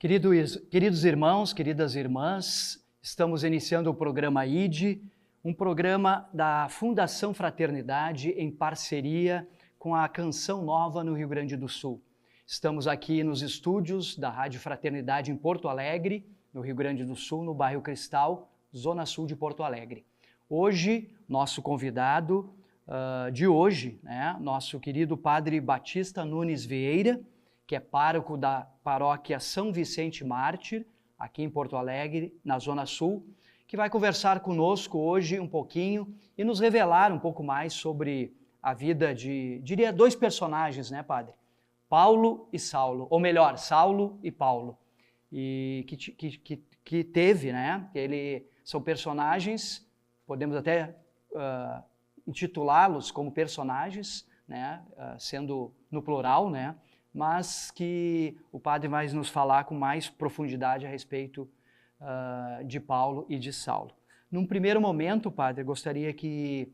Queridos irmãos, queridas irmãs, estamos iniciando o programa ID, um programa da Fundação Fraternidade em parceria com a Canção Nova no Rio Grande do Sul. Estamos aqui nos estúdios da Rádio Fraternidade em Porto Alegre, no Rio Grande do Sul, no bairro Cristal, Zona Sul de Porto Alegre. Hoje, nosso convidado de hoje, nosso querido Padre Batista Nunes Vieira, que é pároco da paróquia São Vicente Mártir, aqui em Porto Alegre, na Zona Sul, que vai conversar conosco hoje um pouquinho e nos revelar um pouco mais sobre a vida de, diria, dois personagens, né, Padre? Paulo e Saulo, ou melhor, Saulo e Paulo, e que teve, né? São personagens, podemos até intitulá-los como personagens, né? Sendo no plural, né? Mas que o Padre vai nos falar com mais profundidade a respeito de Paulo e de Saulo. Num primeiro momento, Padre, gostaria que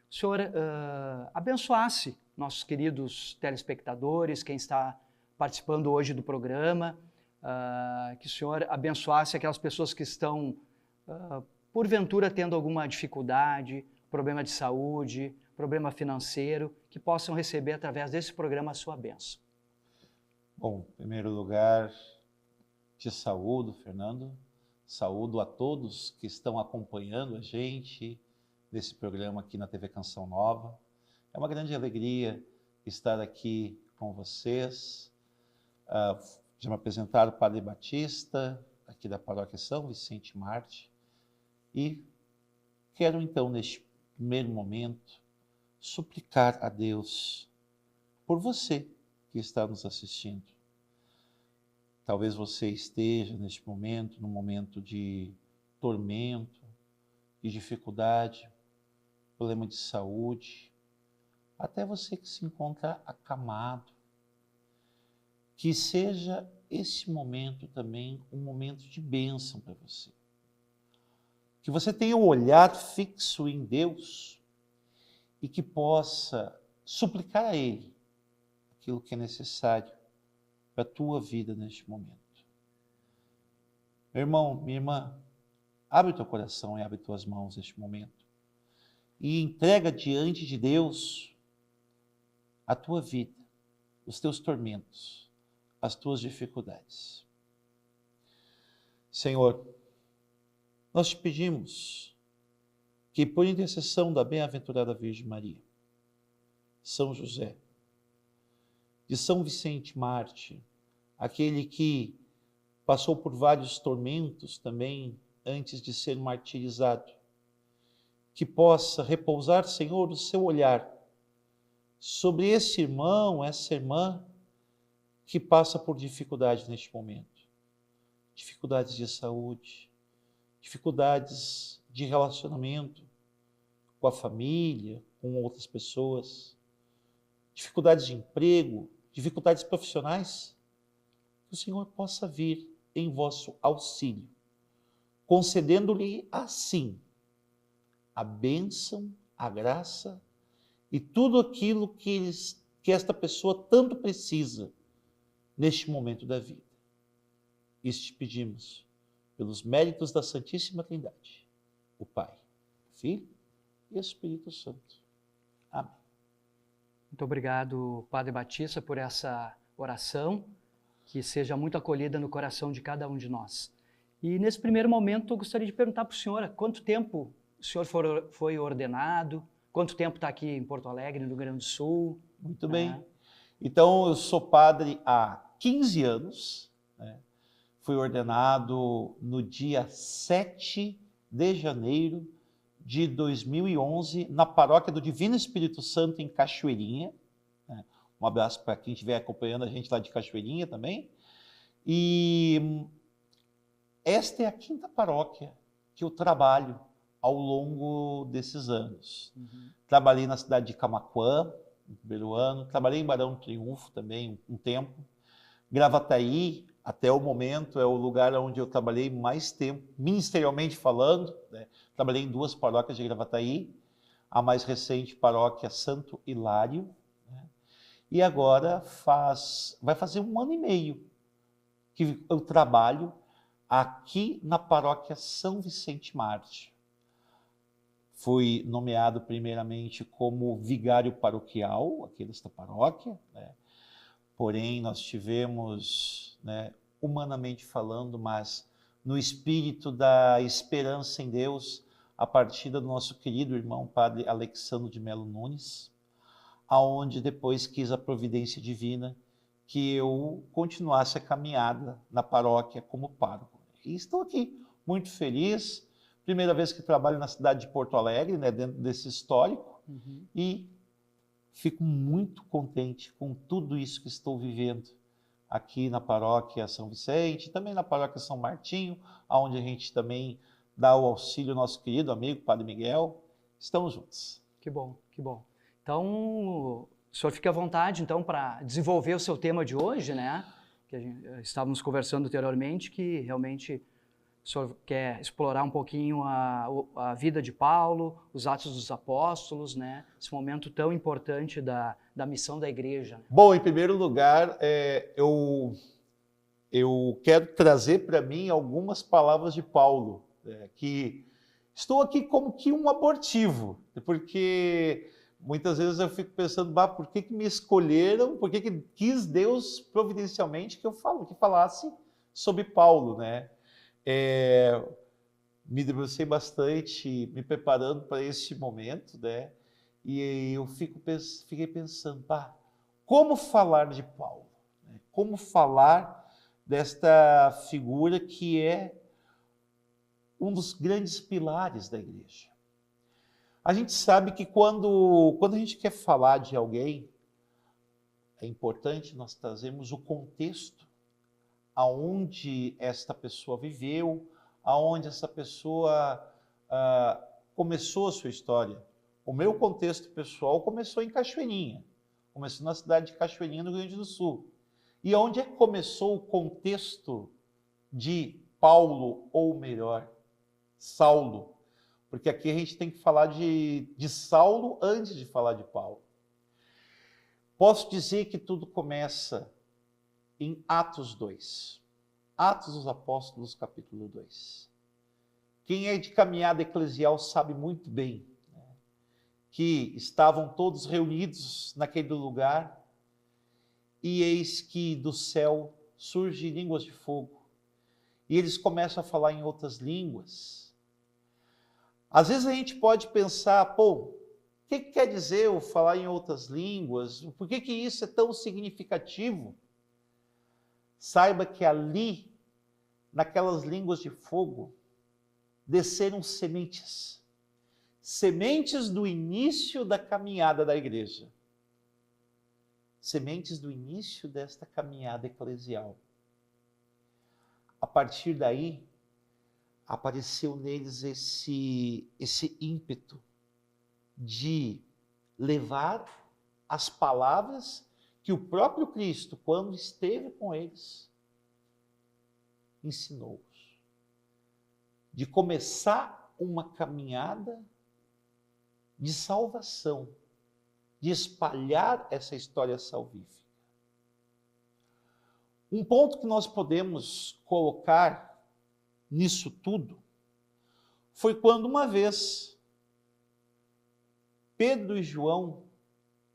o senhor abençoasse nossos queridos telespectadores, quem está participando hoje do programa, que o senhor abençoasse aquelas pessoas que estão, porventura, tendo alguma dificuldade, problema de saúde, problema financeiro, que possam receber através desse programa a sua bênção. Bom, em primeiro lugar, te saúdo, Fernando, saúdo a todos que estão acompanhando a gente nesse programa aqui na TV Canção Nova. É uma grande alegria estar aqui com vocês. Já me apresentaram o Padre Batista, aqui da paróquia São Vicente Mártir, e quero então, neste primeiro momento, suplicar a Deus por você que está nos assistindo. Talvez você esteja neste momento, num momento de tormento, de dificuldade, problema de saúde, até você que se encontra acamado. Que seja esse momento também um momento de bênção para você. Que você tenha o olhar fixo em Deus e que possa suplicar a Ele aquilo que é necessário para a tua vida neste momento. Meu irmão, minha irmã, abre o teu coração e abre tuas mãos neste momento e entrega diante de Deus a tua vida, os teus tormentos, as tuas dificuldades. Senhor, nós te pedimos que, por intercessão da bem-aventurada Virgem Maria, São José, de São Vicente Mártir, aquele que passou por vários tormentos também antes de ser martirizado, que possa repousar, Senhor, o seu olhar sobre esse irmão, essa irmã que passa por dificuldades neste momento. Dificuldades de saúde, dificuldades de relacionamento com a família, com outras pessoas, dificuldades de emprego, dificuldades profissionais, que o Senhor possa vir em vosso auxílio, concedendo-lhe assim a bênção, a graça e tudo aquilo que esta pessoa tanto precisa neste momento da vida. Isso te pedimos pelos méritos da Santíssima Trindade, o Pai, o Filho e o Espírito Santo. Amém. Muito obrigado, Padre Batista, por essa oração, que seja muito acolhida no coração de cada um de nós. E nesse primeiro momento eu gostaria de perguntar para o senhor, há quanto tempo o senhor foi ordenado? Quanto tempo está aqui em Porto Alegre, no Rio Grande do Sul? Muito bem. Então, eu sou padre há 15 anos, né? Fui ordenado no dia 7 de janeiro de 2011, na paróquia do Divino Espírito Santo, em Cachoeirinha. Né? Um abraço para quem estiver acompanhando a gente lá de Cachoeirinha também. E esta é a 5ª paróquia que eu trabalho ao longo desses anos. Trabalhei na cidade de Camaquã, no primeiro ano, trabalhei em Barão do Triunfo também um tempo. Gravataí, até o momento, é o lugar onde eu trabalhei mais tempo, ministerialmente falando, né? Trabalhei em 2 paróquias de Gravataí, a mais recente paróquia Santo Hilário, né? E agora vai fazer 1 ano e meio que eu trabalho aqui na paróquia São Vicente Mártir. Fui nomeado primeiramente como vigário paroquial aqui desta paróquia, né? Porém nós tivemos, né, humanamente falando, mas no espírito da esperança em Deus, a partida do nosso querido irmão Padre Alexandre de Melo Nunes, aonde depois quis a providência divina que eu continuasse a caminhada na paróquia como pároco. E estou aqui muito feliz. Primeira vez que trabalho na cidade de Porto Alegre, né, dentro desse histórico, e fico muito contente com tudo isso que estou vivendo aqui na paróquia São Vicente, também na paróquia São Martinho, onde a gente também dá o auxílio ao nosso querido amigo Padre Miguel. Estamos juntos. Que bom, que bom. Então, o senhor fica à vontade, então, para desenvolver o seu tema de hoje, né? Que estávamos conversando anteriormente, que realmente o senhor quer explorar um pouquinho a vida de Paulo, os Atos dos Apóstolos, né? Esse momento tão importante da missão da igreja. Né? Bom, em primeiro lugar, eu quero trazer para mim algumas palavras de Paulo, que estou aqui como que um abortivo, porque muitas vezes eu fico pensando, por que me escolheram, por que quis Deus providencialmente que falasse sobre Paulo, né? Me debrucei bastante me preparando para este momento, né? E eu fiquei pensando, como falar de Paulo? Né? Como falar desta figura que é um dos grandes pilares da igreja? A gente sabe que quando a gente quer falar de alguém, é importante nós trazermos o contexto aonde esta pessoa viveu, aonde essa pessoa começou a sua história. O meu contexto pessoal começou em Cachoeirinha, começou na cidade de Cachoeirinha, no Rio Grande do Sul. E onde é que começou o contexto de Paulo, ou melhor, Saulo? Porque aqui a gente tem que falar de Saulo antes de falar de Paulo. Posso dizer que tudo começa em Atos 2. Atos dos Apóstolos, capítulo 2. Quem é de caminhada eclesial sabe muito bem, né, que estavam todos reunidos naquele lugar e eis que do céu surgem línguas de fogo e eles começam a falar em outras línguas. Às vezes a gente pode pensar, o que quer dizer eu falar em outras línguas? Por que isso é tão significativo? Saiba que ali, naquelas línguas de fogo, desceram sementes. Sementes do início da caminhada da igreja. Sementes do início desta caminhada eclesial. A partir daí, apareceu neles esse ímpeto de levar as palavras que o próprio Cristo, quando esteve com eles, ensinou-os. De começar uma caminhada de salvação, de espalhar essa história salvífica. Um ponto que nós podemos colocar nisso tudo foi quando uma vez Pedro e João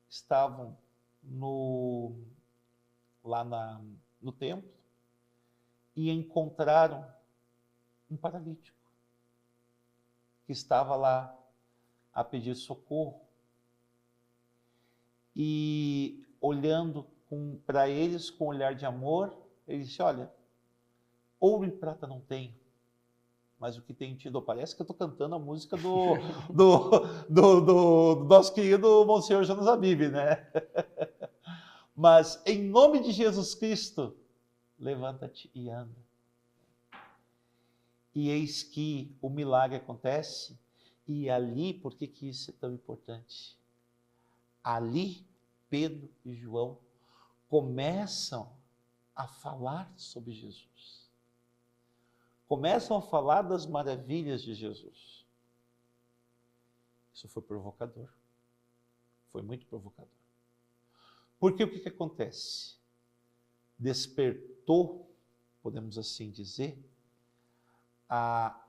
estavam lá no templo e encontraram um paralítico que estava lá a pedir socorro. E olhando para eles com um olhar de amor, ele disse: olha, ouro e prata não tenho, mas o que tenho tido, parece que eu estou cantando a música do nosso querido Monsenhor Jonas Abib, né? Mas em nome de Jesus Cristo, levanta-te e anda. E eis que o milagre acontece, e ali, por que isso é tão importante? Ali, Pedro e João começam a falar sobre Jesus. Começam a falar das maravilhas de Jesus. Isso foi provocador. Foi muito provocador. Porque o que acontece? Despertou podemos assim dizer, a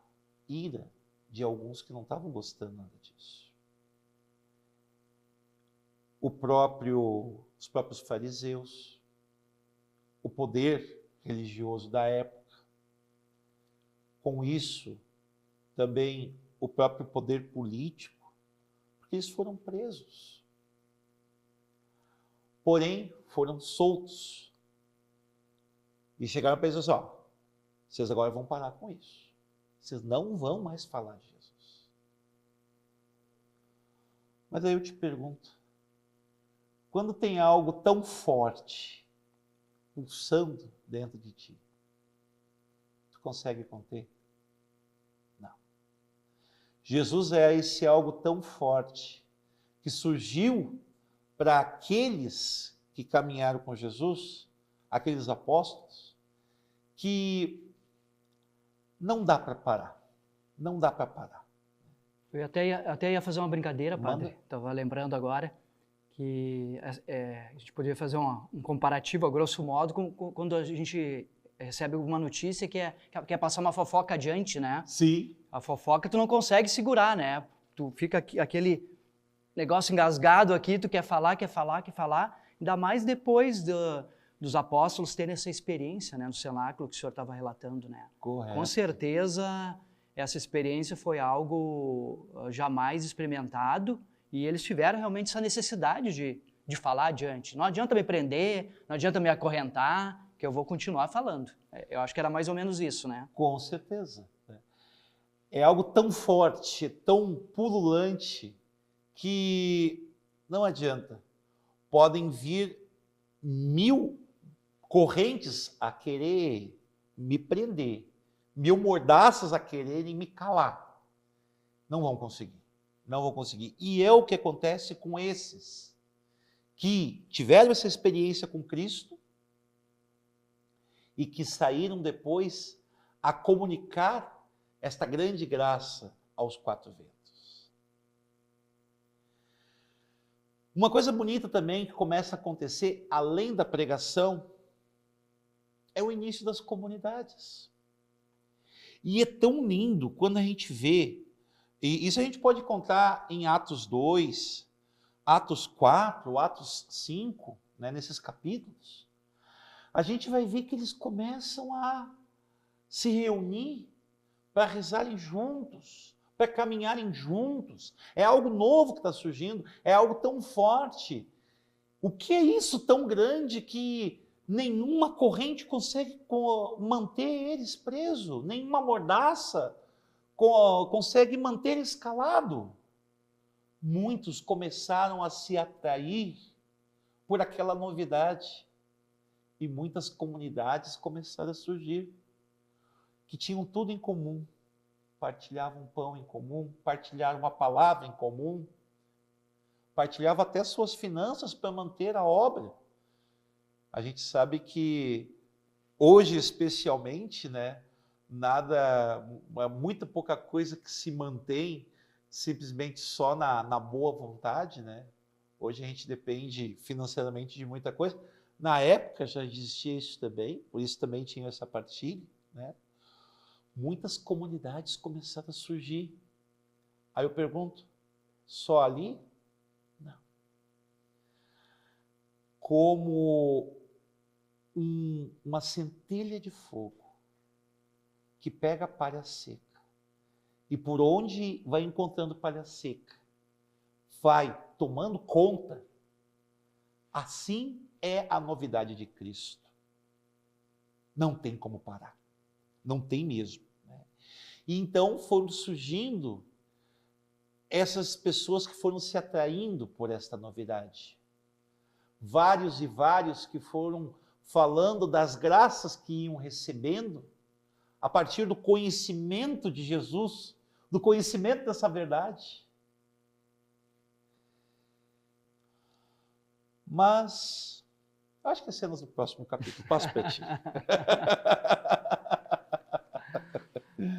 ira de alguns que não estavam gostando nada disso. Os próprios fariseus, o poder religioso da época, com isso também o próprio poder político, porque eles foram presos. Porém, foram soltos. E chegaram para eles assim, ó, vocês agora vão parar com isso. Vocês não vão mais falar de Jesus. Mas aí eu te pergunto, quando tem algo tão forte, pulsando dentro de ti, tu consegue conter? Não. Jesus é esse algo tão forte que surgiu para aqueles que caminharam com Jesus, aqueles apóstolos, que não dá para parar. Não dá para parar. Eu até ia fazer uma brincadeira, padre. Manda. Estava lembrando agora que a gente poderia fazer um comparativo, a grosso modo, quando a gente recebe alguma notícia que quer passar uma fofoca adiante, né? Sim. A fofoca tu não consegue segurar, né? Tu fica aquele negócio engasgado aqui, tu quer falar. Ainda mais depois dos apóstolos terem essa experiência, né? No cenáculo que o senhor estava relatando, né? Correto. Com certeza, essa experiência foi algo jamais experimentado e eles tiveram realmente essa necessidade de falar adiante. Não adianta me prender, não adianta me acorrentar, que eu vou continuar falando. Eu acho que era mais ou menos isso, né? Com certeza. É algo tão forte, tão pululante, que não adianta. Podem vir 1000 correntes a querer me prender, 1000 mordaças a quererem me calar. Não vão conseguir. Não vão conseguir. E é o que acontece com esses que tiveram essa experiência com Cristo e que saíram depois a comunicar esta grande graça aos 4 ventos. Uma coisa bonita também que começa a acontecer, além da pregação, é o início das comunidades. E é tão lindo quando a gente vê, e isso a gente pode contar em Atos 2, Atos 4, Atos 5, né, nesses capítulos, a gente vai ver que eles começam a se reunir para rezarem juntos, para caminharem juntos. É algo novo que está surgindo, é algo tão forte. O que é isso tão grande que nenhuma corrente consegue manter eles presos, nenhuma mordaça consegue manter eles calados? Muitos começaram a se atrair por aquela novidade e muitas comunidades começaram a surgir que tinham tudo em comum, partilhavam pão em comum, partilhavam a palavra em comum, partilhavam até suas finanças para manter a obra. A gente sabe que hoje, especialmente, né, muita pouca coisa que se mantém simplesmente só na boa vontade, né? Hoje a gente depende financeiramente de muita coisa. Na época já existia isso também, por isso também tinha essa partilha, né? Muitas comunidades começaram a surgir. Aí eu pergunto, só ali? Não. Como uma centelha de fogo que pega a palha seca e por onde vai encontrando palha seca, vai tomando conta. Assim é a novidade de Cristo. Não tem como parar. Não tem mesmo. Né? E então foram surgindo essas pessoas que foram se atraindo por esta novidade. Vários e vários que foram falando das graças que iam recebendo a partir do conhecimento de Jesus, do conhecimento dessa verdade. Mas acho que é cenas do próximo capítulo. Passo para ti.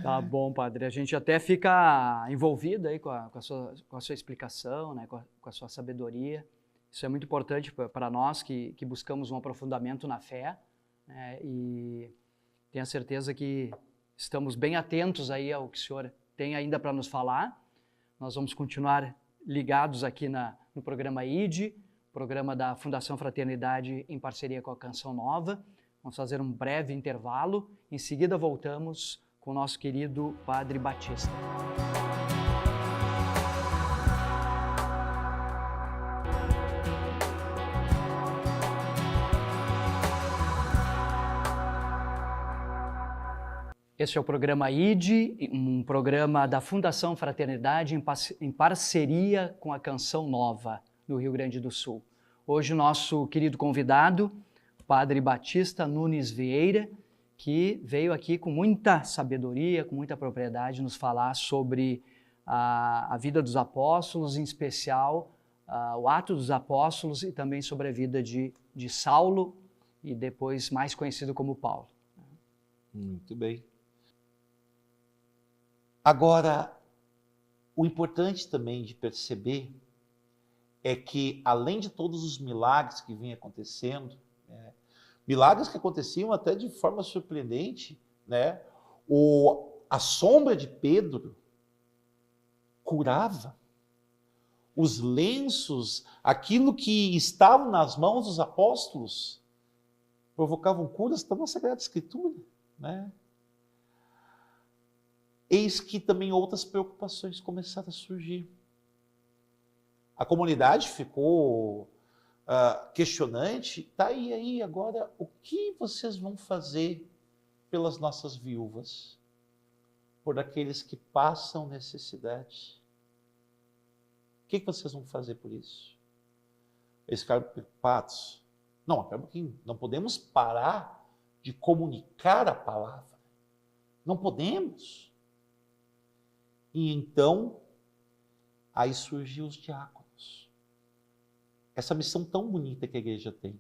Tá bom, padre. A gente até fica envolvido aí com a sua explicação, né? com a sua sabedoria. Isso é muito importante para nós que buscamos um aprofundamento na fé, né? E tenha certeza que estamos bem atentos aí ao que o senhor tem ainda para nos falar. Nós vamos continuar ligados aqui no programa ID, programa da Fundação Fraternidade em parceria com a Canção Nova. Vamos fazer um breve intervalo. Em seguida voltamos com o nosso querido Padre Batista. Este é o programa ID, um programa da Fundação Fraternidade em parceria com a Canção Nova, no Rio Grande do Sul. Hoje o nosso querido convidado, Padre Batista Nunes Vieira, que veio aqui com muita sabedoria, com muita propriedade, nos falar sobre a vida dos apóstolos, em especial o Atos dos Apóstolos, e também sobre a vida de Saulo, e depois mais conhecido como Paulo. Muito bem. Agora, o importante também de perceber é que, além de todos os milagres que vinham acontecendo, milagres que aconteciam até de forma surpreendente, né? A sombra de Pedro curava. Os lenços, aquilo que estava nas mãos dos apóstolos, provocavam curas, está na Sagrada Escritura, né? Eis que também outras preocupações começaram a surgir. A comunidade ficou questionante. Tá aí, agora, o que vocês vão fazer pelas nossas viúvas? Por aqueles que passam necessidade? O que vocês vão fazer por isso? Eles ficaram preocupados. Não, espera um pouquinho. Não podemos parar de comunicar a palavra. Não podemos. E então, aí surgiu os diáconos. Essa missão tão bonita que a igreja tem.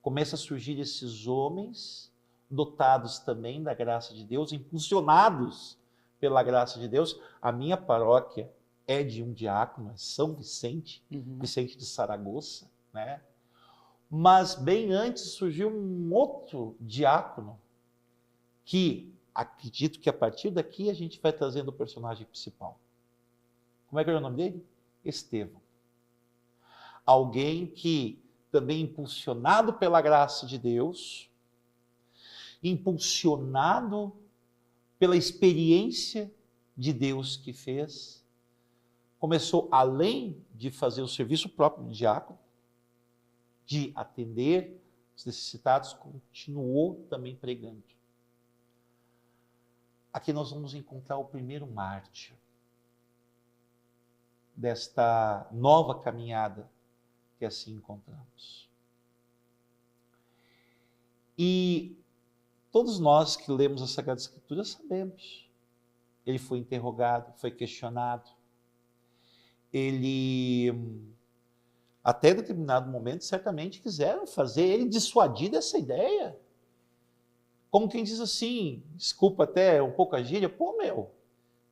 Começa a surgir esses homens, dotados também da graça de Deus, impulsionados pela graça de Deus. A minha paróquia é de um diácono, é São Vicente, Vicente de Saragoça, né? Mas bem antes surgiu um outro diácono que acredito que a partir daqui a gente vai trazendo o personagem principal. Como é que era o nome dele? Estevão. Alguém que também impulsionado pela graça de Deus, impulsionado pela experiência de Deus que fez, começou, além de fazer o serviço próprio de diácono, de atender os necessitados, continuou também pregando. Aqui nós vamos encontrar o primeiro mártir desta nova caminhada que assim encontramos. E todos nós que lemos a Sagrada Escritura sabemos. Ele foi interrogado, foi questionado. Ele, até determinado momento, certamente quiseram fazer ele dissuadir dessa ideia. Como quem diz assim, desculpa até um pouco a gíria,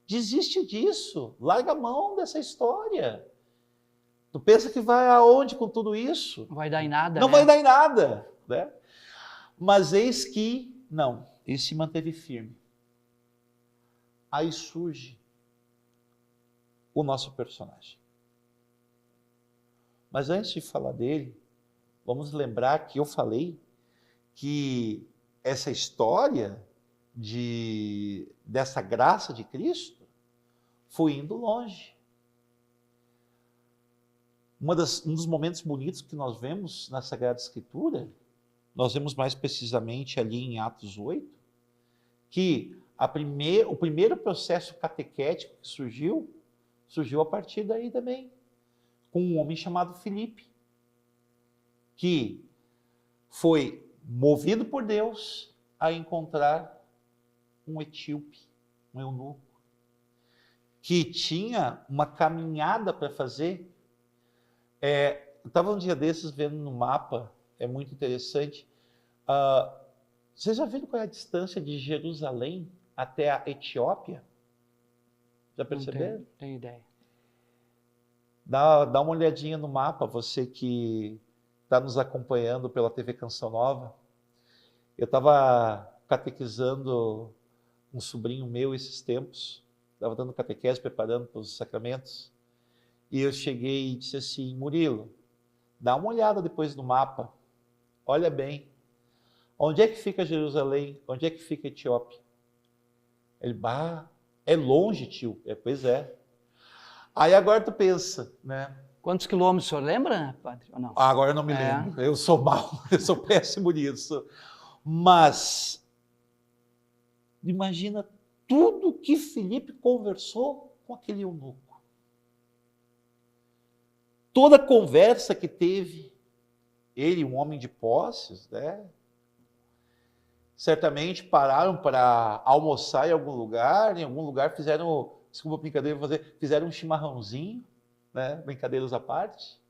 desiste disso, larga a mão dessa história. Tu pensa que vai aonde com tudo isso? Não vai dar em nada, Não né? vai dar em nada, né? Mas eis que, não, ele se manteve firme. Aí surge o nosso personagem. Mas antes de falar dele, vamos lembrar que eu falei que essa história dessa graça de Cristo foi indo longe. Um dos momentos bonitos que nós vemos na Sagrada Escritura, nós vemos mais precisamente ali em Atos 8, que o primeiro processo catequético que surgiu a partir daí também, com um homem chamado Filipe, que foi movido por Deus a encontrar um etíope, um eunuco, que tinha uma caminhada para fazer. Eu estava um dia desses vendo no mapa, é muito interessante. Vocês já viram qual é a distância de Jerusalém até a Etiópia? Já perceberam? Não tenho ideia. Dá uma olhadinha no mapa, você que está nos acompanhando pela TV Canção Nova. Eu estava catequizando um sobrinho meu esses tempos, estava dando catequese, preparando para os sacramentos, e eu cheguei e disse assim: Murilo, dá uma olhada depois no mapa, olha bem, onde é que fica Jerusalém, onde é que fica a Etiópia? Ele, bah, é longe, tio. Pois é. Aí agora tu pensa, né? Quantos quilômetros o senhor lembra, padre? Ou não? Agora eu não me lembro, eu sou mau, eu sou péssimo nisso. Mas imagina tudo que Filipe conversou com aquele eunuco. Toda a conversa que teve, ele, um homem de posses, né? Certamente pararam para almoçar em algum lugar fizeram, desculpa a brincadeira, fizeram um chimarrãozinho, né? Brincadeiras à parte.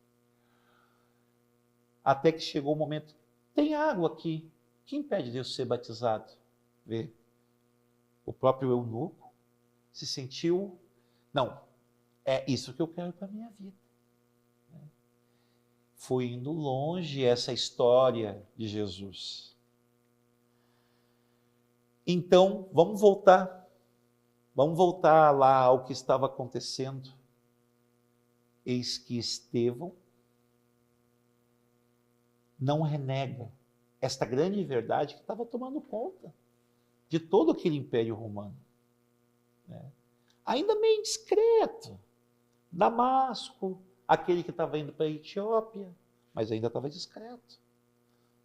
Até que chegou o momento, tem água aqui, que impede de eu ser batizado? Vê, o próprio eunuco se sentiu, não, é isso que eu quero para a minha vida. Foi indo longe essa história de Jesus. Então, vamos voltar lá ao que estava acontecendo. Eis que Estevão não renega esta grande verdade que estava tomando conta de todo aquele império romano, né? Ainda meio discreto, Damasco, aquele que estava indo para a Etiópia, mas ainda estava discreto,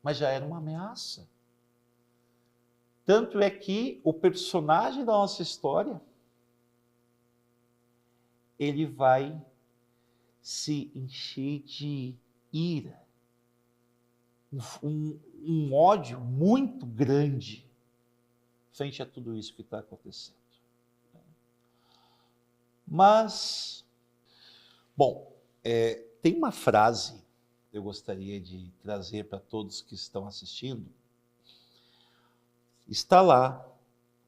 mas já era uma ameaça. Tanto é que o personagem da nossa história, ele vai se encher de ira, um ódio muito grande frente a tudo isso que está acontecendo. Mas, bom, tem uma frase que eu gostaria de trazer para todos que estão assistindo. Está lá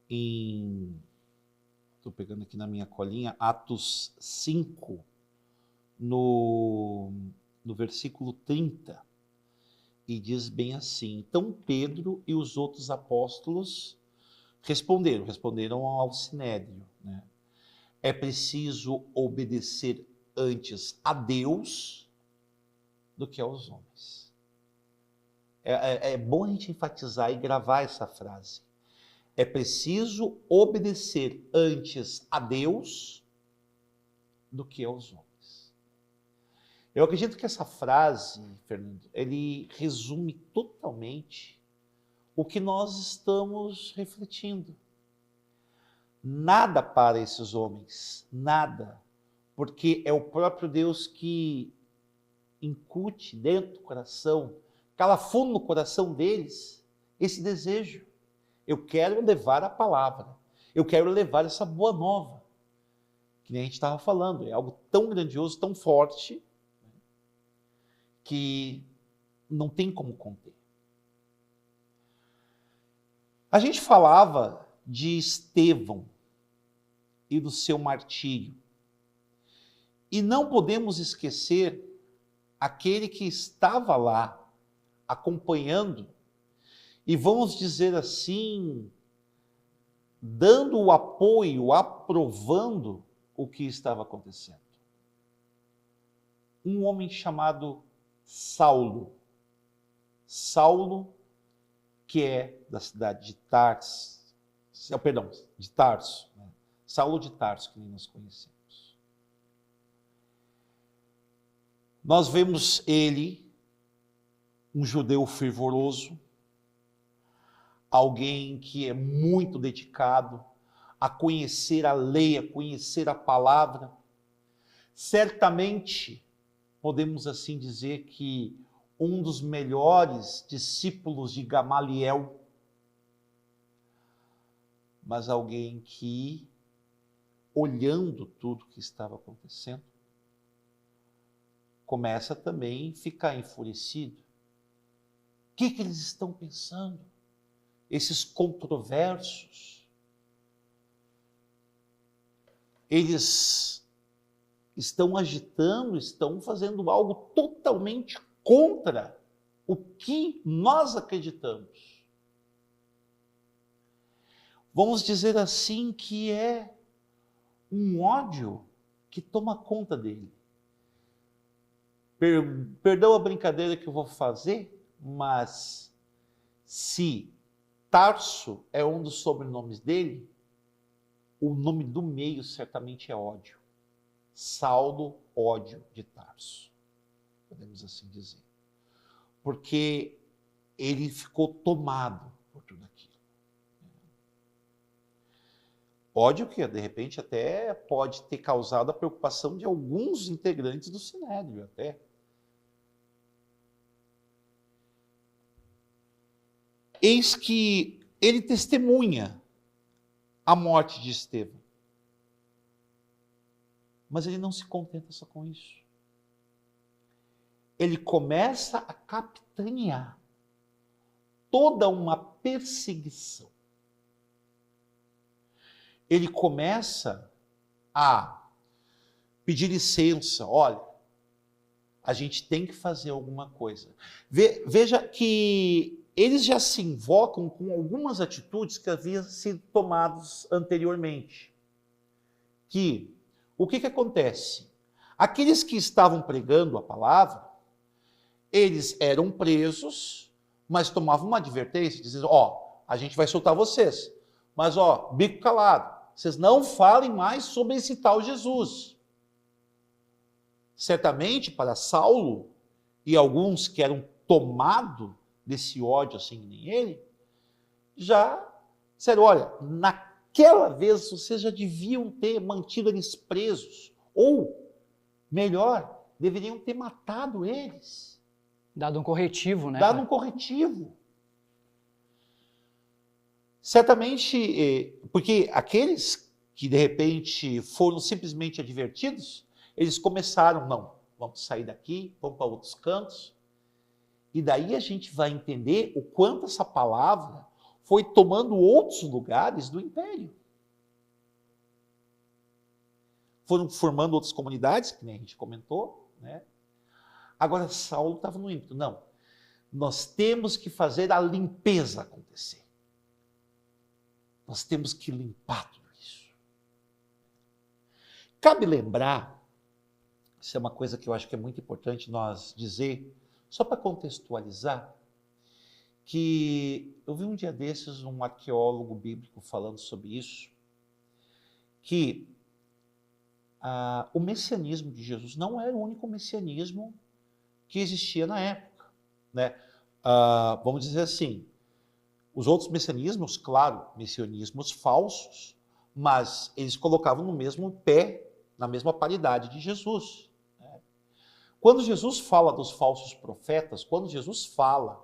estou pegando aqui na minha colinha, Atos 5, no versículo 30, e diz bem assim: então Pedro e os outros apóstolos responderam ao Sinédrio, né? É preciso obedecer antes a Deus do que aos homens. É bom a gente enfatizar e gravar essa frase. É preciso obedecer antes a Deus do que aos homens. Eu acredito que essa frase, Fernando, ele resume totalmente o que nós estamos refletindo. Nada para esses homens, nada, porque é o próprio Deus que incute dentro do coração, cala fundo no coração deles, esse desejo. Eu quero levar a palavra, eu quero levar essa boa nova, que nem a gente estava falando, é algo tão grandioso, tão forte, que não tem como conter. A gente falava de Estevão e do seu martírio, e não podemos esquecer aquele que estava lá, acompanhando, e vamos dizer assim, dando o apoio, aprovando o que estava acontecendo. Um homem chamado Saulo. Saulo, que é da cidade de Tarso, de Tarso, né? Saulo de Tarso, que nem nós conhecemos. Nós vemos ele, um judeu fervoroso, alguém que é muito dedicado a conhecer a lei, a conhecer a palavra. Certamente, podemos assim dizer que um dos melhores discípulos de Gamaliel, mas alguém que, olhando tudo que estava acontecendo, começa também a ficar enfurecido. O que eles estão pensando? Esses controversos, eles estão agitando, estão fazendo algo totalmente contra o que nós acreditamos. vamos dizer assim, que é um ódio que toma conta dele. Perdão a brincadeira que eu vou fazer, mas se Tarso é um dos sobrenomes dele, o nome do meio certamente é ódio. Saulo, ódio de Tarso. Podemos assim dizer. Porque ele ficou tomado por tudo aquilo. Ódio que, de repente, até pode ter causado a preocupação de alguns integrantes do Sinédrio, até. Eis que ele testemunha a morte de Estevão. Mas ele não se contenta só com isso. Ele começa a capitanear toda uma perseguição. Ele começa a pedir licença. Olha, a gente tem que fazer alguma coisa. Veja que eles já se invocam com algumas atitudes que haviam sido tomadas anteriormente. O que acontece? Aqueles que estavam pregando a palavra, eles eram presos, mas tomavam uma advertência, dizendo, a gente vai soltar vocês, mas bico calado, vocês não falem mais sobre esse tal Jesus. Certamente para Saulo e alguns que eram tomados desse ódio assim que nem ele, já disseram, olha, naquela vez vocês já deviam ter mantido eles presos, ou, melhor, deveriam ter matado eles. Dado um corretivo, né? Dado um corretivo. Certamente, porque aqueles que de repente foram simplesmente advertidos, eles começaram, não, vamos sair daqui, vamos para outros cantos. E daí a gente vai entender o quanto essa palavra foi tomando outros lugares do império. Foram formando outras comunidades, que nem a gente comentou, né? Agora Saulo estava no ímpeto. Não, nós temos que fazer a limpeza acontecer. Nós temos que limpar tudo isso. Cabe lembrar, isso é uma coisa que eu acho que é muito importante nós dizer, só para contextualizar, que eu vi um dia desses um arqueólogo bíblico falando sobre isso, que o messianismo de Jesus não era o único messianismo que existia na época, né? Vamos dizer assim, os outros messianismos, claro, messianismos falsos, mas eles colocavam no mesmo pé, na mesma paridade de Jesus. Quando Jesus fala dos falsos profetas, quando Jesus fala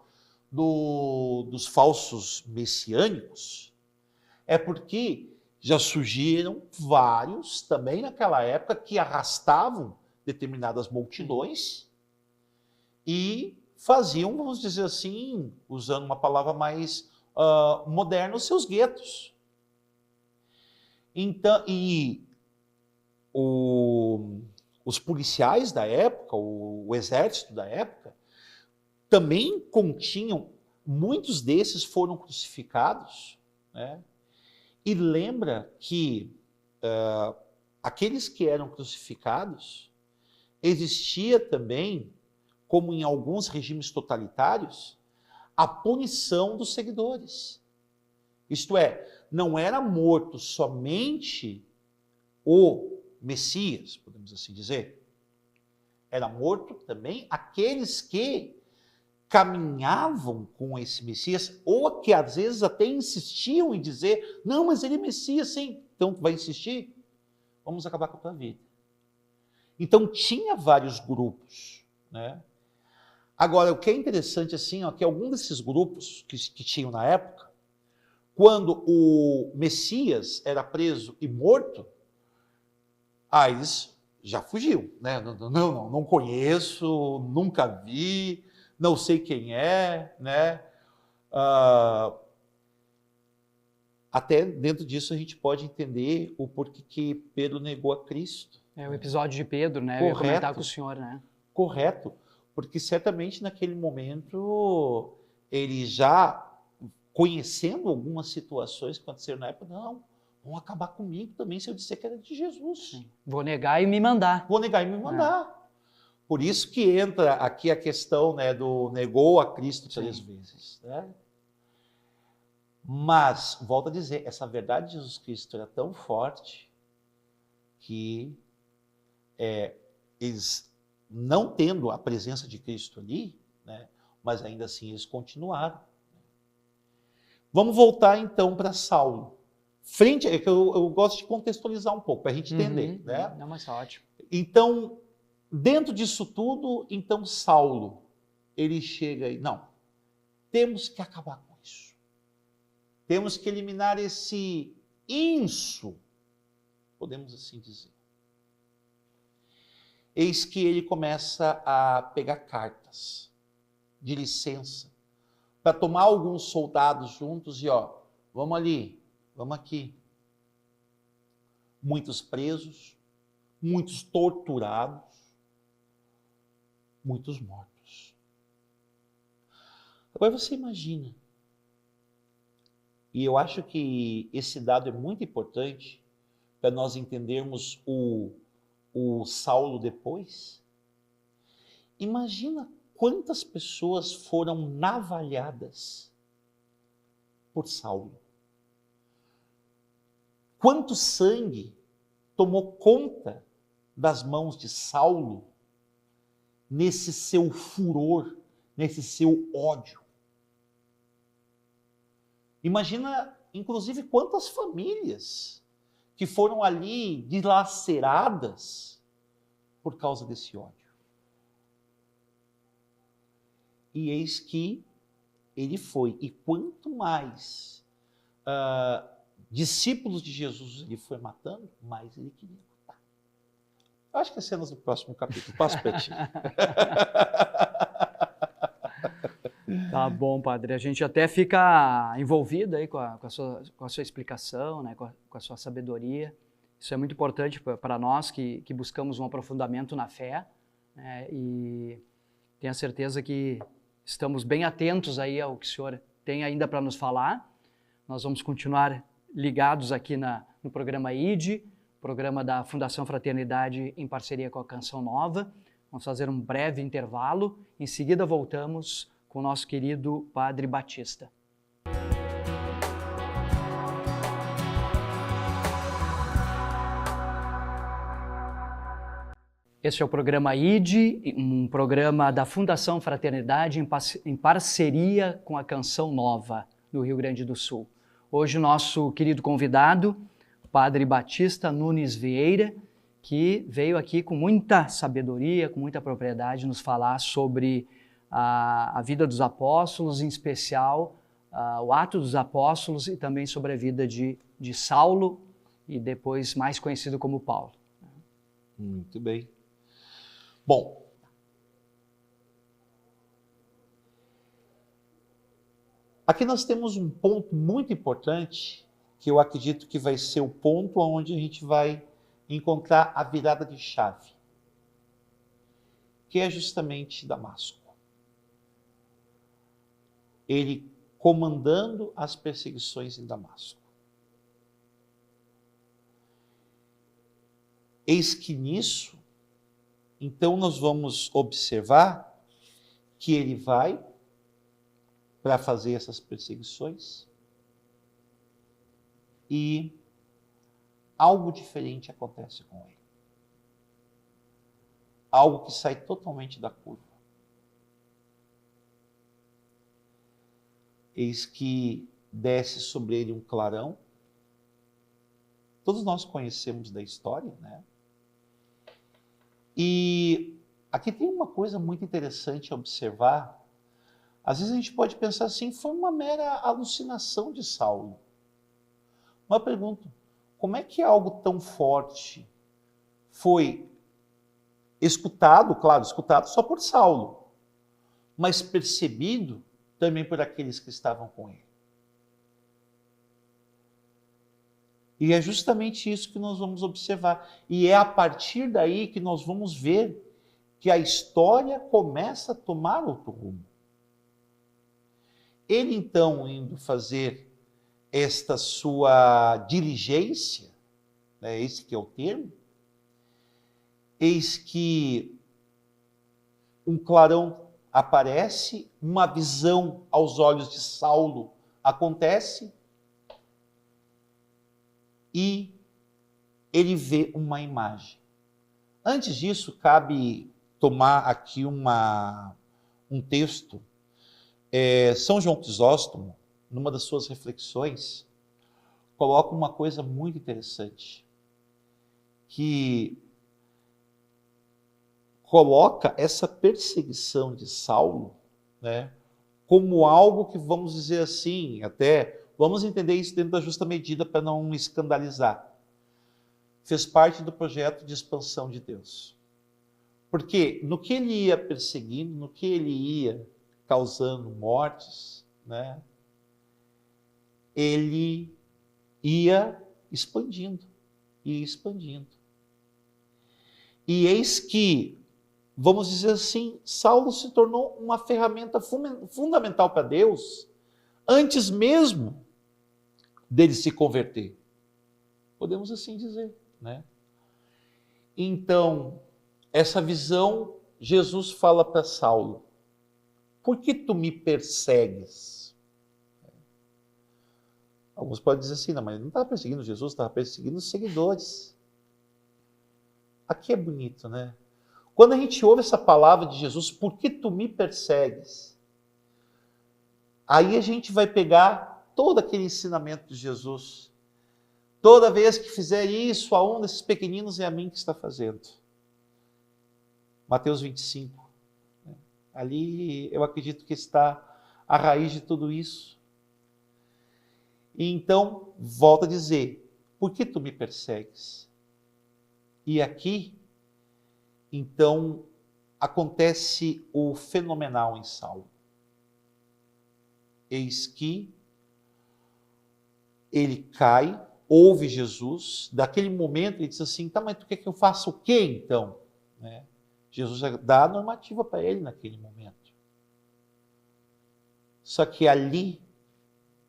dos falsos messiânicos, é porque já surgiram vários também naquela época que arrastavam determinadas multidões e faziam, vamos dizer assim, usando uma palavra mais moderna, os seus guetos. Então, os policiais da época, o exército da época, também continham, muitos desses foram crucificados, né? E lembra que aqueles que eram crucificados, existia também, como em alguns regimes totalitários, a punição dos seguidores. Isto é, não era morto somente o Messias, podemos assim dizer. Era morto também aqueles que caminhavam com esse Messias, ou que às vezes até insistiam em dizer, não, mas ele é Messias, sim. Então, vai insistir? Vamos acabar com a tua vida. Então, tinha vários grupos, né? Agora, o que é interessante, assim, que algum desses grupos que tinham na época, quando o Messias era preso e morto, eles já fugiu, né? Não conheço, nunca vi, não sei quem é, né? Até dentro disso a gente pode entender o porquê que Pedro negou a Cristo. É o episódio de Pedro, né? Correto. Eu ia comentar com o senhor, né? Correto, porque certamente naquele momento ele já conhecendo algumas situações que aconteceram na época, não, vão acabar comigo também se eu disser que era de Jesus. Sim. Vou negar e me mandar. Vou negar e me mandar. Por isso que entra aqui a questão, né, do negou a Cristo 3 vezes. Né? Mas, volto a dizer, essa verdade de Jesus Cristo era tão forte que eles, não tendo a presença de Cristo ali, né, mas ainda assim eles continuaram. Vamos voltar então para Saulo. Frente, é que eu gosto de contextualizar um pouco, para a gente entender. Né? Não, mas ótimo. Então, dentro disso tudo, então Saulo, ele chega e, não, temos que acabar com isso. Temos que eliminar esse inso, podemos assim dizer. Eis que ele começa a pegar cartas de licença para tomar alguns soldados juntos e, vamos ali, vamos aqui. Muitos presos, muitos torturados, muitos mortos. Agora você imagina, e eu acho que esse dado é muito importante para nós entendermos o Saulo depois. Imagina quantas pessoas foram navalhadas por Saulo. Quanto sangue tomou conta das mãos de Saulo nesse seu furor, nesse seu ódio. Imagina, inclusive, quantas famílias que foram ali dilaceradas por causa desse ódio. E eis que ele foi. E quanto mais discípulos de Jesus ele foi matando, mais ele queria matar. Eu acho que é cenas do próximo capítulo. Passo para ti. Tá bom, padre. A gente até fica envolvido aí com a sua explicação, né? com a sua sabedoria. Isso é muito importante para nós que buscamos um aprofundamento na fé, né? E tenho a certeza que estamos bem atentos aí ao que o senhor tem ainda para nos falar. Nós vamos continuar ligados aqui no programa ID, programa da Fundação Fraternidade em parceria com a Canção Nova. Vamos fazer um breve intervalo. Em seguida voltamos com o nosso querido Padre Batista. Este é o programa ID, um programa da Fundação Fraternidade em parceria com a Canção Nova, no Rio Grande do Sul. Hoje o nosso querido convidado, Padre Batista Nunes Vieira, que veio aqui com muita sabedoria, com muita propriedade, nos falar sobre a vida dos apóstolos, em especial o Ato dos Apóstolos e também sobre a vida de Saulo e depois mais conhecido como Paulo. Muito bem. Bom, aqui nós temos um ponto muito importante que eu acredito que vai ser o ponto onde a gente vai encontrar a virada de chave, que é justamente Damasco. Ele comandando as perseguições em Damasco. Eis que nisso, então nós vamos observar que ele vai para fazer essas perseguições e algo diferente acontece com ele. Algo que sai totalmente da curva. Eis que desce sobre ele um clarão. Todos nós conhecemos da história, né? E aqui tem uma coisa muito interessante a observar. Às vezes a gente pode pensar assim, foi uma mera alucinação de Saulo. Mas eu pergunto, como é que algo tão forte foi escutado, claro, escutado só por Saulo, mas percebido também por aqueles que estavam com ele? E é justamente isso que nós vamos observar. E é a partir daí que nós vamos ver que a história começa a tomar outro rumo. ele então indo fazer esta sua diligência, né, esse que é o termo, eis que um clarão aparece, uma visão aos olhos de Saulo acontece e ele vê uma imagem. Antes disso, cabe tomar aqui um texto. São João Crisóstomo, numa das suas reflexões, coloca uma coisa muito interessante, que coloca essa perseguição de Saulo, né, como algo que, vamos dizer assim, até vamos entender isso dentro da justa medida para não escandalizar. Fez parte do projeto de expansão de Deus. Porque no que ele ia perseguindo, no que ele ia causando mortes, né, ele ia expandindo, e expandindo. E eis que, vamos dizer assim, Saulo se tornou uma ferramenta fundamental para Deus, antes mesmo dele se converter. Podemos assim dizer, né? Então, essa visão, Jesus fala para Saulo: por que tu me persegues? Alguns podem dizer assim, não, mas ele não estava perseguindo Jesus, estava perseguindo os seguidores. Aqui é bonito, né? Quando a gente ouve essa palavra de Jesus, por que tu me persegues? Aí a gente vai pegar todo aquele ensinamento de Jesus. Toda vez que fizer isso, a um desses pequeninos é a mim que está fazendo. Mateus 25. Ali eu acredito que está a raiz de tudo isso. E então, volta a dizer, por que tu me persegues? E aqui, então, acontece o fenomenal em Saulo. Eis que ele cai, ouve Jesus, daquele momento ele diz assim, tá, mas tu quer que eu faça o quê então? Né? Jesus já dá a normativa para ele naquele momento. Só que ali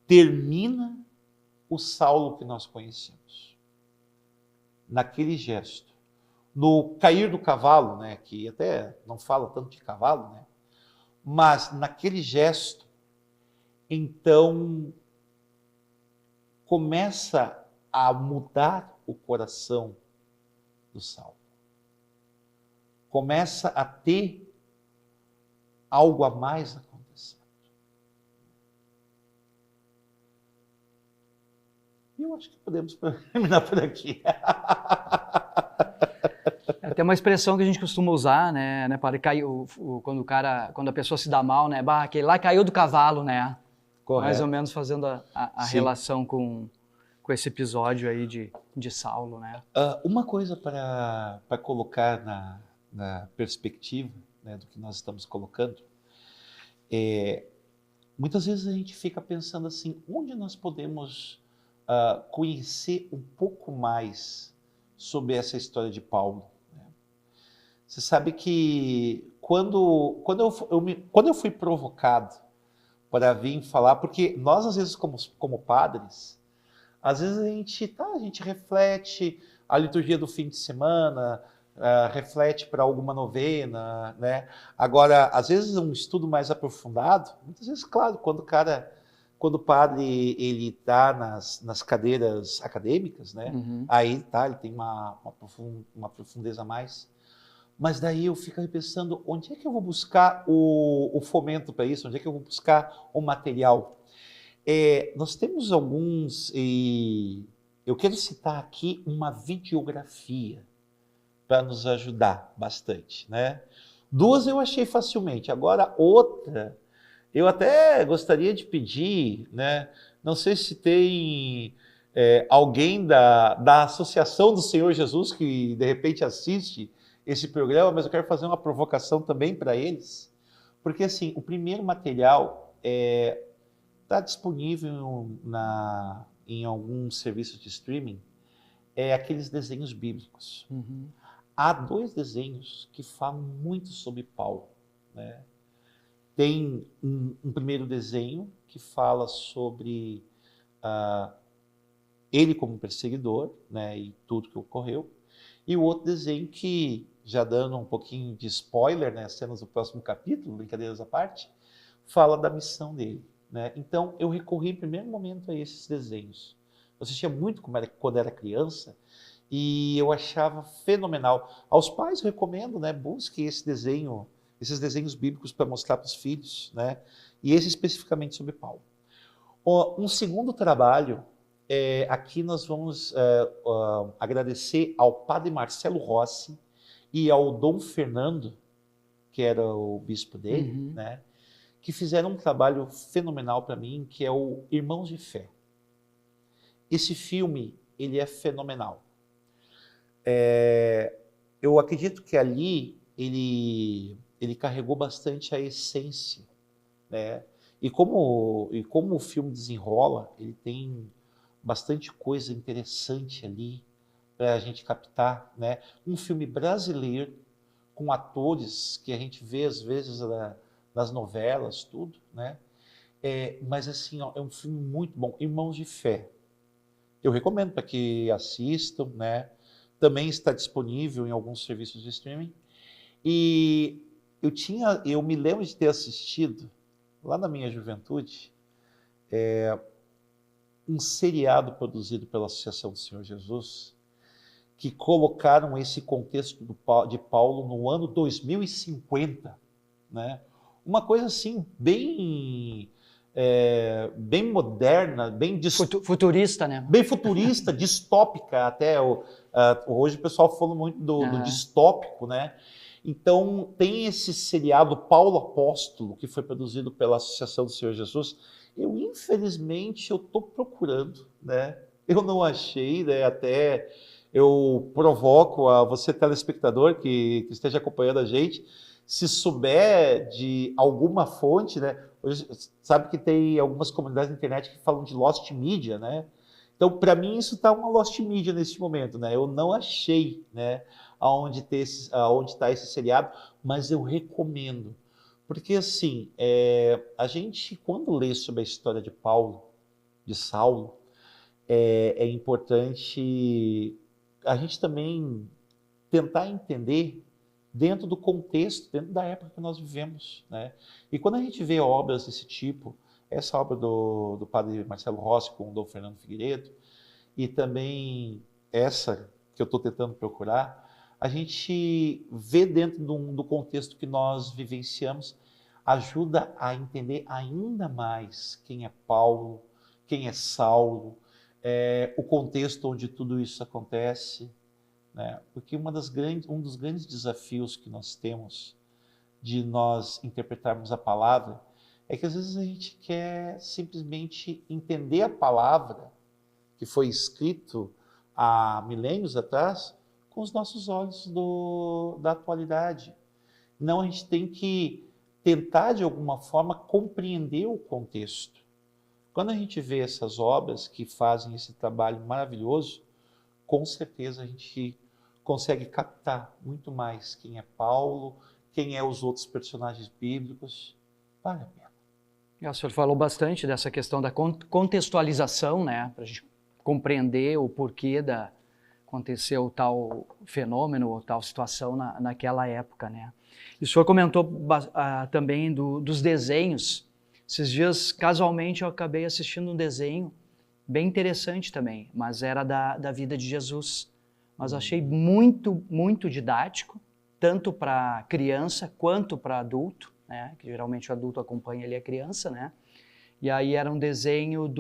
termina o Saulo que nós conhecemos. Naquele gesto. No cair do cavalo, né, que até não fala tanto de cavalo, né, mas naquele gesto, então, começa a mudar o coração do Saulo. Começa a ter algo a mais acontecendo. E eu acho que podemos terminar por aqui. Tem uma expressão que a gente costuma usar, né, para cair, quando a pessoa se dá mal, né, aquele lá caiu do cavalo, né? Correto. Mais ou menos fazendo a relação com esse episódio aí de Saulo, né? Uma coisa para colocar na perspectiva, né, do que nós estamos colocando, muitas vezes a gente fica pensando assim, onde nós podemos conhecer um pouco mais sobre essa história de Paulo? Né? Você sabe que quando eu fui provocado para vir falar, porque nós às vezes como padres, às vezes a gente reflete a liturgia do fim de semana, reflete para alguma novena, né? Agora, às vezes um estudo mais aprofundado, muitas vezes, claro, quando o padre ele está nas cadeiras acadêmicas, né? Uhum. Aí ele tem uma profundeza a mais. Mas daí eu fico pensando, onde é que eu vou buscar o fomento para isso? Onde é que eu vou buscar o material? Nós temos alguns, e eu quero citar aqui uma videografia para nos ajudar bastante, né? Duas eu achei facilmente, agora outra, eu até gostaria de pedir, né? Não sei se tem alguém da Associação do Senhor Jesus que de repente assiste esse programa, mas eu quero fazer uma provocação também para eles, porque assim, o primeiro material está disponível em alguns serviços de streaming, aqueles desenhos bíblicos. Uhum. Há Há 2 desenhos que falam muito sobre Paulo, né? Tem um primeiro desenho que fala sobre ele como perseguidor, né, e tudo que ocorreu. E o outro desenho que, já dando um pouquinho de spoiler, né, cenas do próximo capítulo, brincadeiras à parte, fala da missão dele, né? Então, eu recorri em primeiro momento a esses desenhos. Eu assistia muito quando era criança e eu achava fenomenal. Aos pais eu recomendo, né, busque esses desenhos bíblicos para mostrar para os filhos, né? E esse especificamente sobre Paulo. Um segundo trabalho, aqui nós vamos agradecer ao padre Marcelo Rossi e ao Dom Fernando, que era o bispo dele, né, que fizeram um trabalho fenomenal para mim, que é o Irmãos de Fé. Esse filme, ele é fenomenal. Eu acredito que ali ele carregou bastante a essência, né? E como o filme desenrola, ele tem bastante coisa interessante ali para a gente captar, né? Um filme brasileiro com atores que a gente vê às vezes nas novelas, tudo, né? Mas assim, ó, é um filme muito bom, Irmãos de Fé. Eu recomendo para que assistam, né? Também está disponível em alguns serviços de streaming. E eu me lembro de ter assistido lá na minha juventude, um seriado produzido pela Associação do Senhor Jesus, que colocaram esse contexto de Paulo no ano 2050, né? Uma coisa assim, bem moderna, futurista, né? Bem futurista, distópica até. Hoje o pessoal fala muito do distópico, né? Então, tem esse seriado Paulo Apóstolo, que foi produzido pela Associação do Senhor Jesus. Infelizmente, eu estou procurando, né? Eu não achei, né? Até eu provoco a você, telespectador, que esteja acompanhando a gente, se souber de alguma fonte, né? Hoje, sabe que tem algumas comunidades na internet que falam de lost media, né? Então, para mim, isso está uma lost media nesse momento, né? Eu não achei, né, aonde está esse seriado, mas eu recomendo. Porque, assim, a gente, quando lê sobre a história de Paulo, de Saulo, é importante a gente também tentar entender dentro do contexto, dentro da época que nós vivemos, né? E quando a gente vê obras desse tipo, essa obra do padre Marcelo Rossi com o Dom Fernando Figueiredo, e também essa que eu estou tentando procurar, a gente vê dentro do contexto que nós vivenciamos, ajuda a entender ainda mais quem é Paulo, quem é Saulo, o contexto onde tudo isso acontece, né? Porque um dos grandes desafios que nós temos de nós interpretarmos a palavra é que às vezes a gente quer simplesmente entender a palavra que foi escrito há milênios atrás com os nossos olhos da atualidade. Não, a gente tem que tentar de alguma forma compreender o contexto. Quando a gente vê essas obras que fazem esse trabalho maravilhoso, com certeza a gente consegue captar muito mais quem é Paulo, quem é os outros personagens bíblicos. Vale a pena. O senhor falou bastante dessa questão da contextualização, né? Para a gente compreender o porquê aconteceu tal fenômeno ou tal situação naquela época, né? E o senhor comentou também dos desenhos. Esses dias, casualmente, eu acabei assistindo um desenho bem interessante também, mas era da vida de Jesus. Mas achei muito, muito didático, tanto para criança quanto para adulto, né? Que geralmente o adulto acompanha ali a criança, né? E aí era um desenho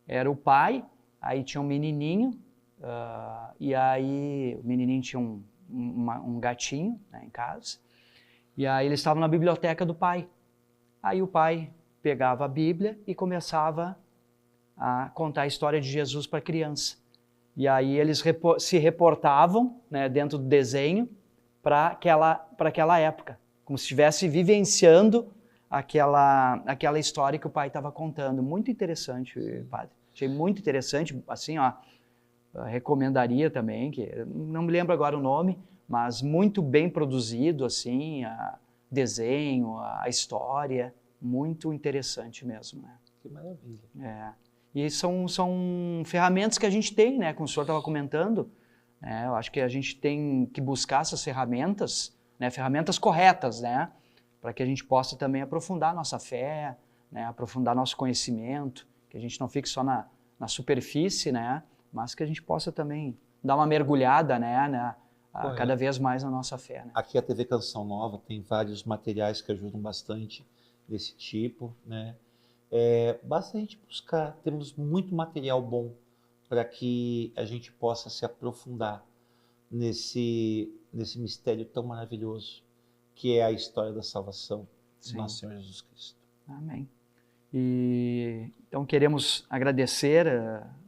era o pai, aí tinha um menininho, e aí o menininho tinha um gatinho, né, em casa, e aí eles estavam na biblioteca do pai. Aí o pai pegava a Bíblia e começava a contar a história de Jesus para a criança. E aí eles se reportavam, né, dentro do desenho para aquela época, como se estivesse vivenciando aquela história que o pai estava contando. Muito interessante, padre. Achei muito interessante, assim, ó, recomendaria também, que não me lembro agora o nome, mas muito bem produzido, assim, desenho, a história, muito interessante mesmo, né? Que maravilha. E são ferramentas que a gente tem, né? Como o senhor estava comentando, né? Eu acho que a gente tem que buscar essas ferramentas, né? Ferramentas corretas, né? Para que a gente possa também aprofundar nossa fé, né? Aprofundar nosso conhecimento, que a gente não fique só na superfície, né? Mas que a gente possa também dar uma mergulhada, né? Cada vez mais na nossa fé, né? Aqui a TV Canção Nova tem vários materiais que ajudam bastante desse tipo, né? Basta a gente buscar, temos muito material bom para que a gente possa se aprofundar nesse mistério tão maravilhoso que é a história da salvação do nosso Senhor Jesus Cristo. Amém. Então queremos agradecer,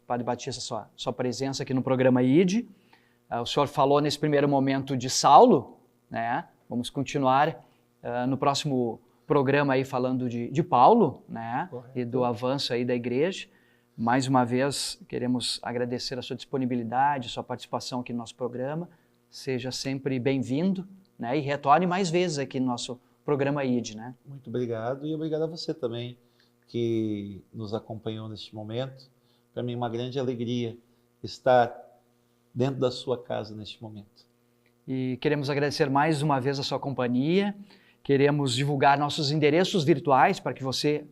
Padre Batista, sua presença aqui no programa ID. O senhor falou nesse primeiro momento de Saulo, né? Vamos continuar no próximo programa aí falando de Paulo, né? Correto. E do avanço aí da igreja. Mais uma vez, queremos agradecer a sua disponibilidade, sua participação aqui no nosso programa. Seja sempre bem-vindo, né? E retorne mais vezes aqui no nosso programa ID, né? Muito obrigado e obrigado a você também que nos acompanhou neste momento. Para mim é uma grande alegria estar dentro da sua casa neste momento. E queremos agradecer mais uma vez a sua companhia. Queremos divulgar nossos endereços virtuais para que você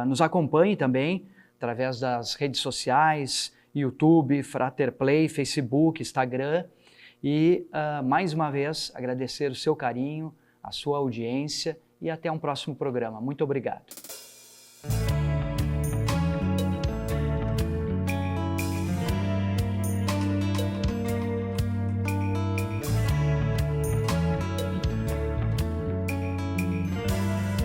nos acompanhe também através das redes sociais, YouTube, Fraterplay, Facebook, Instagram. E mais uma vez agradecer o seu carinho, a sua audiência e até um próximo programa. Muito obrigado.